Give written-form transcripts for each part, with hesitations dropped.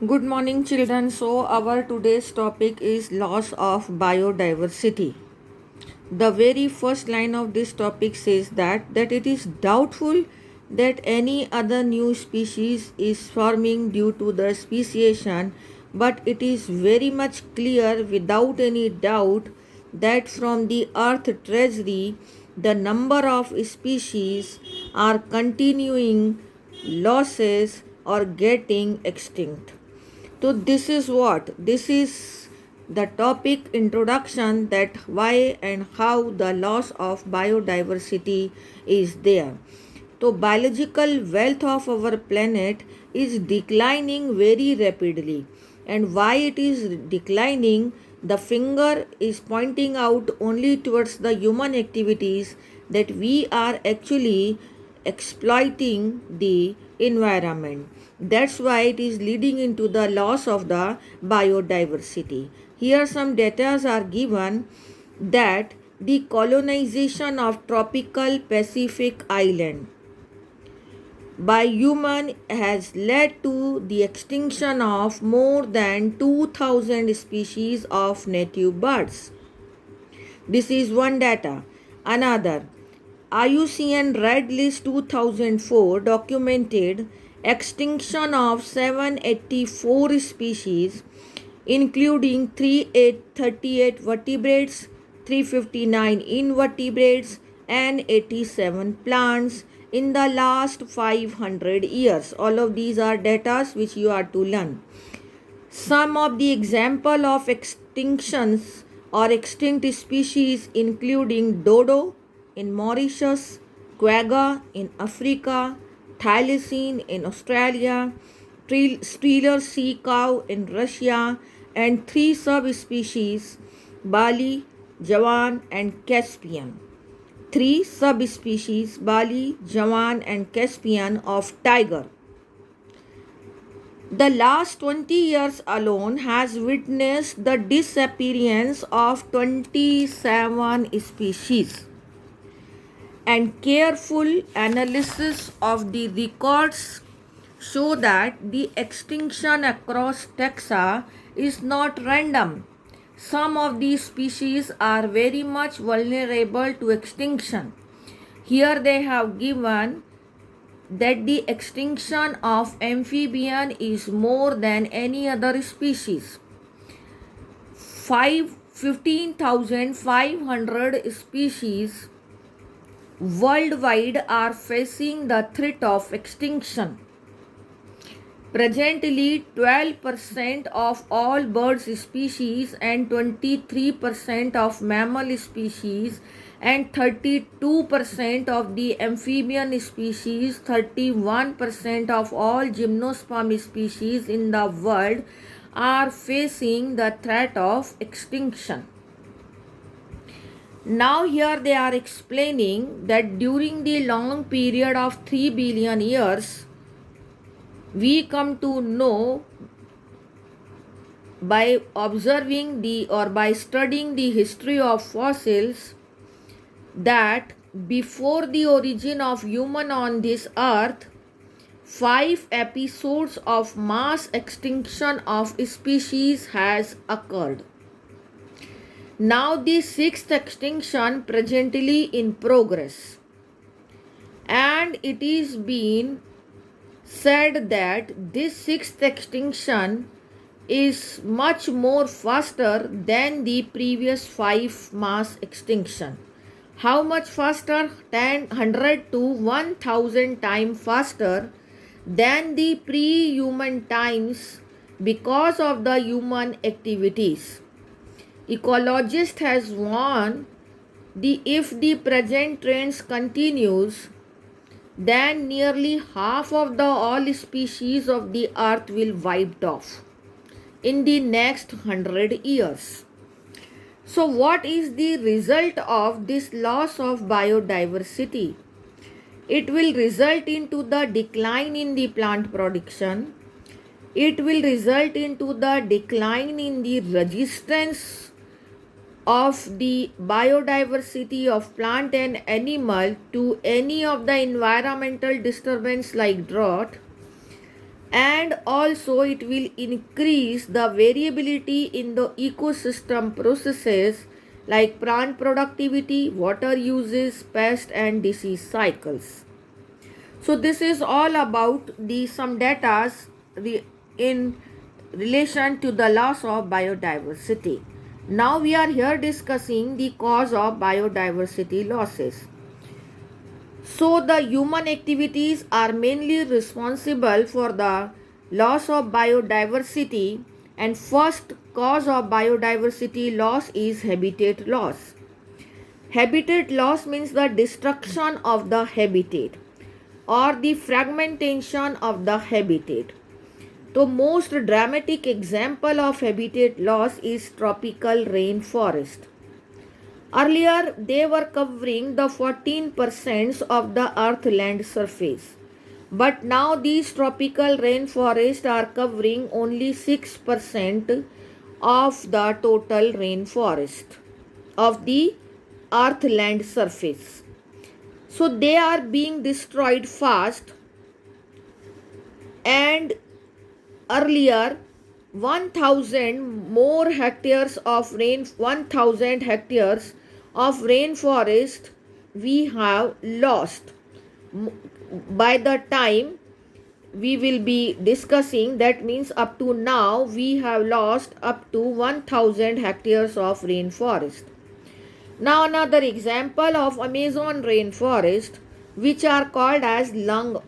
Good morning, children. So, our today's topic is loss of biodiversity. The very first line of this topic says that it is doubtful that any other new species is forming due to the speciation, but it is very much clear without any doubt that from the earth treasury the number of species are continuing losses or getting extinct. So this is what? This is the topic introduction, that why and how the loss of biodiversity is there. So biological wealth of our planet is declining very rapidly, and why it is declining, the finger is pointing out only towards the human activities, that we are actually exploiting the environment. That's why it is leading into the loss of the biodiversity. Here some data are given that the colonization of tropical Pacific island by human has led to the extinction of more than 2000 species of native birds. This is one data. Another, IUCN Red List 2004 documented extinction of 784 species, including 38 vertebrates, 359 invertebrates, and 87 plants in the last 500 years. All of these are data which you are to learn. Some of the example of extinctions or extinct species including dodo in Mauritius, quagga in Africa, thylacine in Australia, Steeler sea cow in Russia, and three subspecies Bali, Javan, and Caspian. Three subspecies Bali, Javan, and Caspian of tiger. The last 20 years alone has witnessed the disappearance of 27 species, and careful analysis of the records show that the extinction across taxa is not random. Some of these species are very much vulnerable to extinction. Here they have given that the extinction of amphibian is more than any other species. 15,500 species worldwide are facing the threat of extinction. Presently, 12% of all bird species and 23% of mammal species and 32% of the amphibian species, 31% of all gymnosperm species in the world are facing the threat of extinction. Now here they are explaining that during the long period of 3 billion years, we come to know by observing by studying the history of fossils that before the origin of human on this earth, 5 episodes of mass extinction of species has occurred. Now the 6th extinction presently in progress, and it is being said that this 6th extinction is much more faster than the previous 5 mass extinction. How much faster? 100 to 1000 times faster than the pre-human times because of the human activities. Ecologist has warned if the present trends continues, then nearly half of the all species of the earth will wiped off in the next 100 years. So what is the result of this loss of biodiversity? It will result into the decline in the plant production. It will result into the decline in the resistance of the biodiversity of plant and animal to any of the environmental disturbance like drought. and also it will increase the variability in the ecosystem processes like plant productivity, water uses, pest and disease cycles. So this is all about the some data in relation to the loss of biodiversity. Now we are here discussing the cause of biodiversity losses. So the human activities are mainly responsible for the loss of biodiversity, and first cause of biodiversity loss is habitat loss. Habitat loss means the destruction of the habitat or the fragmentation of the habitat. The most dramatic example of habitat loss is tropical rainforest. Earlier, they were covering the 14% of the earth land surface. But now these tropical rainforests are covering only 6% of the total rainforest of the earth land surface. So they are being destroyed fast, and earlier 1000 hectares of rainforest we have lost. By the time we will be discussing, that means up to now we have lost up to 1000 hectares of rainforest. Now another example of Amazon rainforest, which are called as lungs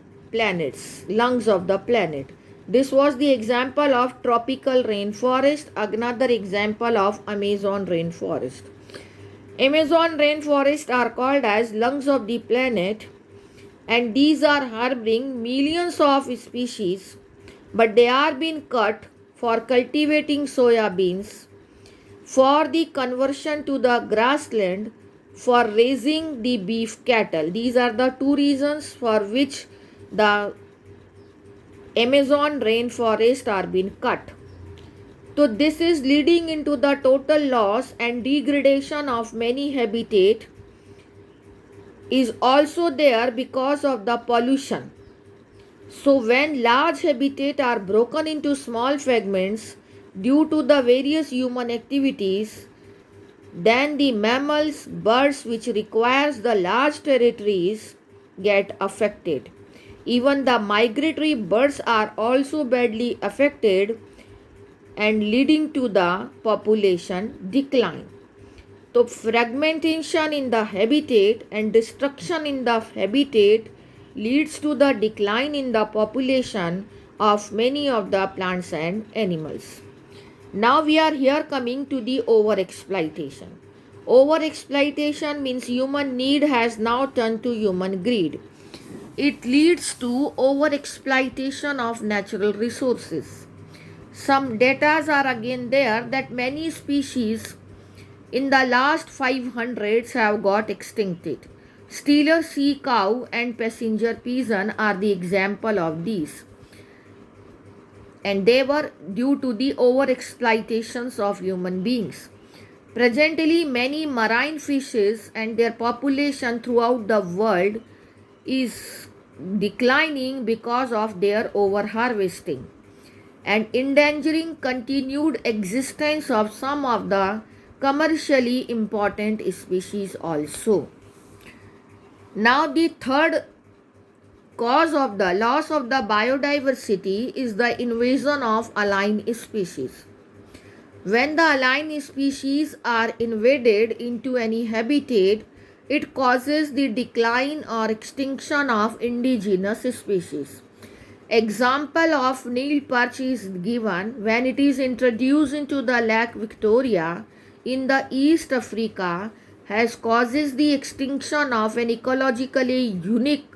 of the planet. This was the example of tropical rainforest, another example of Amazon rainforest. Amazon rainforests are called as lungs of the planet, and these are harboring millions of species, but they are being cut for cultivating soya beans, for the conversion to the grassland, for raising the beef cattle. These are the two reasons for which the Amazon rainforest are being cut. So this is leading into the total loss and degradation of many habitat is also there because of the pollution. So when large habitat are broken into small fragments due to the various human activities, then the mammals, birds which requires the large territories get affected. Even the migratory birds are also badly affected and leading to the population decline. So fragmentation in the habitat and destruction in the habitat leads to the decline in the population of many of the plants and animals. Now we are here coming to the overexploitation. Overexploitation means human need has now turned to human greed. It leads to overexploitation of natural resources. Some data are again there that many species in the last 500s have got extincted. Steller sea cow and passenger pigeon are the example of these. And they were due to the overexploitations of human beings. Presently, many marine fishes and their population throughout the world is declining because of their overharvesting and endangering continued existence of some of the commercially important species also. Now the third cause of the loss of the biodiversity is the invasion of alien species. When the alien species are invaded into any habitat, it causes the decline or extinction of indigenous species. Example of Nile perch is given when it is introduced into the Lake Victoria in the East Africa, has causes the extinction of an ecologically unique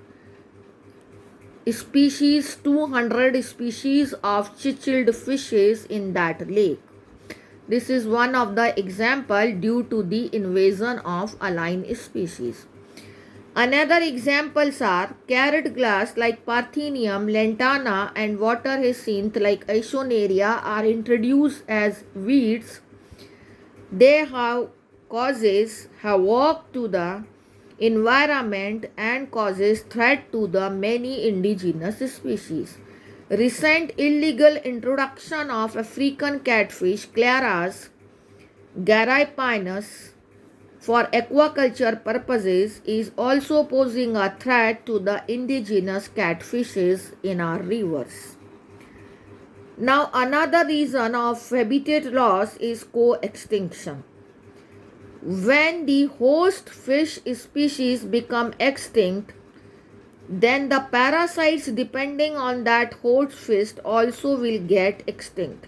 species, 200 species of cichlid fishes in that lake. This is one of the example due to the invasion of alien species. Another examples are carrot grass like Parthenium, lantana and water hyacinth like Aisoneria are introduced as weeds. They have causes havoc to the environment and causes threat to the many indigenous species. Recent illegal introduction of African catfish Claras garaepinus for aquaculture purposes is also posing a threat to the indigenous catfishes in our rivers. Now, another reason of habitat loss is co-extinction. When the host fish species become extinct, then the parasites depending on that host fish also will get extinct.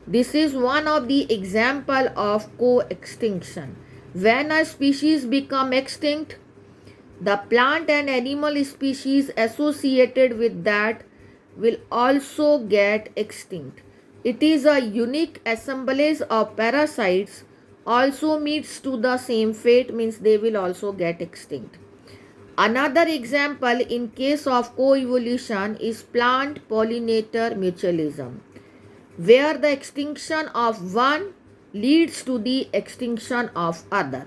This is one of the example of co-extinction. When a species become extinct, the plant and animal species associated with that will also get extinct. It is a unique assemblage of parasites also meets to the same fate, means they will also get extinct. Another example in case of coevolution is plant pollinator mutualism, where the extinction of one leads to the extinction of other.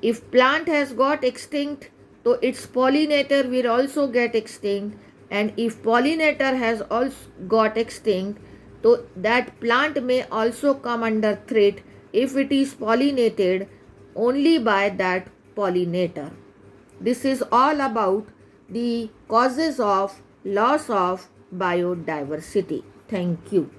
If plant has got extinct, so its pollinator will also get extinct, and if pollinator has also got extinct, so that plant may also come under threat if it is pollinated only by that pollinator. This is all about the causes of loss of biodiversity. Thank you.